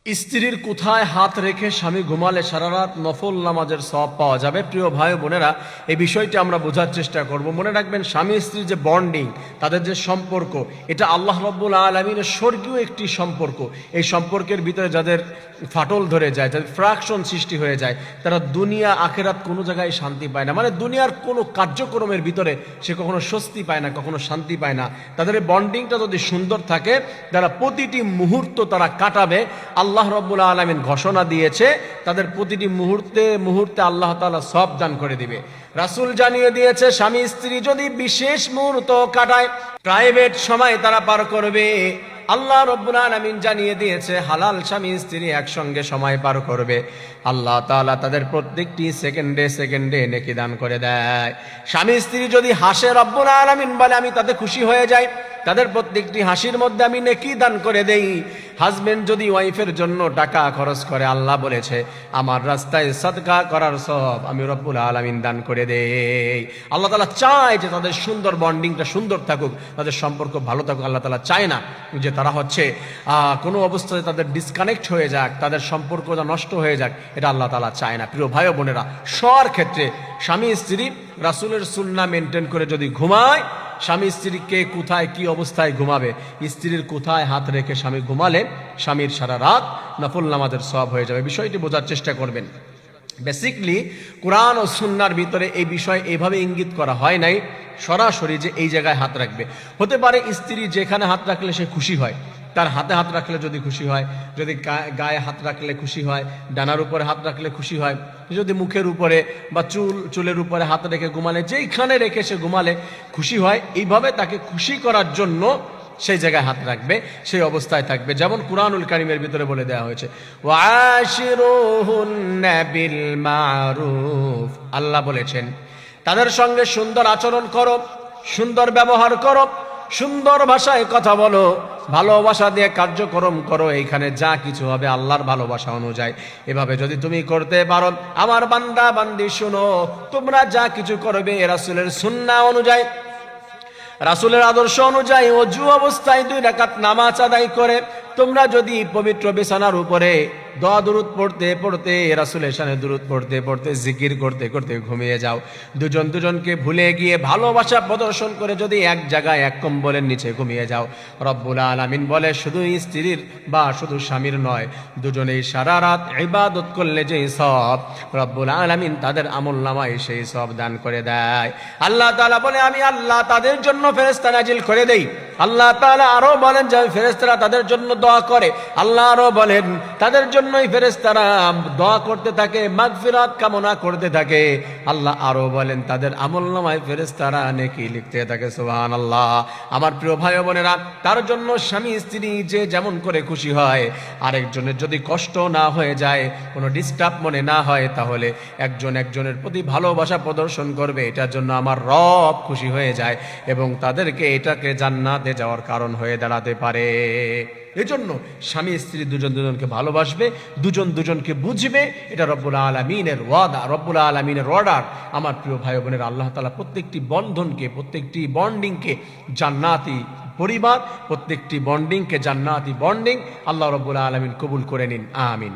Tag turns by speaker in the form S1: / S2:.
S1: স্ত্রীর কোথায় হাত রেখে স্বামী ঘুমালে সারা রাত নফল নামাজের সওয়াব পাওয়া যাবে? প্রিয় ভাই বোনেরা, এই বিষয়টি আমরা বোঝার চেষ্টা করব। মনে রাখবেন, স্বামী স্ত্রীর যে বন্ডিং, তাদের যে সম্পর্ক, এটা আল্লাহ রাব্বুল আলামিনের স্বর্গীয় একটি সম্পর্ক। এই সম্পর্কের ভিতরে যাদের ফাটল ধরে যায়, যাদের ফ্রাকশন সৃষ্টি হয়ে যায়, তারা দুনিয়া আখেরাত কোনো জায়গায় শান্তি পায় না। মানে দুনিয়ার কোনো কার্যক্রমের ভিতরে সে কখনো স্বস্তি পায় না, কখনো শান্তি পায় না। তাদের এই বন্ডিংটা যদি সুন্দর থাকে, তারা প্রতিটি মুহূর্ত তারা কাটাবে। আল্লাহ রাব্বুল আলামিন ঘোষণা দিয়েছে, তাদের প্রতিটি মুহূর্তে মুহূর্তে আল্লাহ তাআলা সওয়াব দান করে দিবে। রাসূল জানিয়ে দিয়েছে, স্বামী স্ত্রী যদি বিশেষ মুহূর্ত কাটায়, প্রাইভেট সময় তারা পার করবে। আল্লাহ রাব্বুল আলামিন জানিয়ে দিয়েছে, হালাল স্বামী স্ত্রী একসঙ্গে সময় পার করবে, আল্লাহ তাআলা তাদের প্রত্যেকটি সেকেন্ডে সেকেন্ডে নেকি দান করে দেয়। স্বামী স্ত্রী যদি হাসে, রব্বুল আলামিন বলে আমি তাতে খুশি হয়ে যাই, তাদের প্রত্যেকটি হাসির মধ্যে আমি নেকি দান করে দেই। হাজবেন্ড যদি ওয়াইফের জন্য টাকা খরচ করে, আল্লাহ বলেছে আমার রাস্তায় সাদকা করার সওয়াব আমি রব্বুল আলামিন দান করে দেই। আল্লাহ তাআলা চায় যে তাদের সুন্দর বন্ডিংটা সুন্দর থাকুক, তাদের সম্পর্ক ভালো থাকুক। আল্লাহ তাআলা চায় না যে তারা কোনো অবস্থায় তাদের ডিসকানেক্ট হয়ে যাক, তাদের সম্পর্কটা নষ্ট হয়ে যাক, এটা আল্লাহ তাআলা চায় না। প্রিয় ভাই বোনেরা, সবার ক্ষেত্রে স্বামী স্ত্রী রাসূলের সুন্নাহ মেনটেন করে যদি ঘুমায়, স্বামী স্ত্রীকে কোথায় কি অবস্থায় ঘুমাবে, স্ত্রীর কোথায় হাত রেখে স্বামী ঘুমালে স্বামীর সারা রাত নফল নামাজের সওয়াব হয়ে যাবে। বিষয়টি বোঝার চেষ্টা করবেন। বেসিকলি কোরআন ও সুন্নাহর ভিতরে এই বিষয় এইভাবে ইঙ্গিত করা হয় নাই সরাসরি যে এই জায়গায় হাত রাখবে। হতে পারে স্ত্রী যেখানে হাত রাখলে সে খুশি হয়, তার হাতে হাত রাখলে যদি খুশি হয়, যদি গায়ে হাত রাখলে খুশি হয়, ডানার উপরে হাত রাখলে খুশি হয়, যদি মুখের উপরে বা চুলের উপরে হাত রেখে ঘুমালে, যেইখানে রেখে সে ঘুমালে খুশি হয়, এইভাবে তাকে খুশি করার জন্য সেই জায়গায় হাত রাখবে, সেই অবস্থায় থাকবে। যেমন কুরআনুল কারীমের ভিতরে বলে দেওয়া হয়েছে, ওয়াশিরুহুন্না বিল মারুফ, আল্লাহ বলেছেন তাদের সঙ্গে সুন্দর আচরণ করো, সুন্দর ব্যবহার করো, সুন্দর ভাষায় কথা বলো, ভালোবাসা দিয়ে কার্যক্রম করো। এইখানে যা কিছু হবে আল্লাহর ভালোবাসা অনুযায়ী। এভাবে যদি তুমি করতে পারো, আমার বান্দা বান্দি শুনো, তোমরা যা কিছু করবে রাসূলের সুন্নাহ অনুযায়ী, রাসূলের আদর্শ অনুযায়ী ওযু অবস্থায় 2 রাকাত নামাজ আদায় করে তোমরা যদি পবিত্র বিছানার উপরে দোয়া দুরূদ পড়তে পড়তে, রাসূলের শানে দুরূদ পড়তে পড়তে, জিকির করতে করতে ঘুমিয়ে যাও, দুজন দুজনকে ভুলে গিয়ে ভালোবাসা প্রদর্শন করে যদি এক জায়গায় এক কম্বলের নিচে ঘুমিয়ে যাও, রব্বুল আলামিন বলে শুধু স্ত্রীর বা শুধু স্বামীর নয়, দুজনেই সারা রাত ইবাদত করলে যেই সওয়াব, রব্বুল আলামিন তাদের আমলনামায় সেই সওয়াব দান করে দেয়। আল্লাহ তাআলা বলে আমি আল্লাহ তাদের জন্য ফেরেশতা নাজিল করে দেই। আল্লাহ তাআলা আরো বলেন যে ফেরেশতারা তাদের জন্য দোয়া করে। আল্লাহ আরো বলেন তাদের জন্যই ফেরেশতারা দোয়া করতে থাকে, মাগফিরাত কামনা করতে থাকে। আল্লাহ আরো বলেন তাদের আমলনামায় ফেরেশতারা নেকি লিখতে থাকে। সুবহানাল্লাহ। আমার প্রিয় ভাই বোনেরা, তার জন্য স্বামী স্ত্রী যে যেমন করে খুশি হয়, আরেকজনের যদি কষ্ট না হয়ে যায়, কোনো ডিস্টার্ব মনে না হয়, তাহলে একজন একজনের প্রতি ভালোবাসা প্রদর্শন করবে। এটার জন্য আমার রব খুশি হয়ে যায় এবং তাদেরকে এটাকে জান্নাতে যাওয়ার কারণ হয়ে দাঁড়াতে পারে। এজন্য স্বামী স্ত্রী দুজন দুজনকে ভালোবাসবে, দুজন দুজনকে বুঝবে। এটা রব্বুল আলামিনের ওয়াদা, রব্বুল আলামিনের অর্ডার। আমার প্রিয় ভাই বোনের, আল্লাহ তাআলা প্রত্যেকটি বন্ধনকে, প্রত্যেকটি বন্ডিংকে জান্নাতি পরিবার, প্রত্যেকটি বন্ডিংকে জান্নাতি বন্ডিং আল্লাহ রব্বুল আলামিন কবুল করে নিন, আমিন।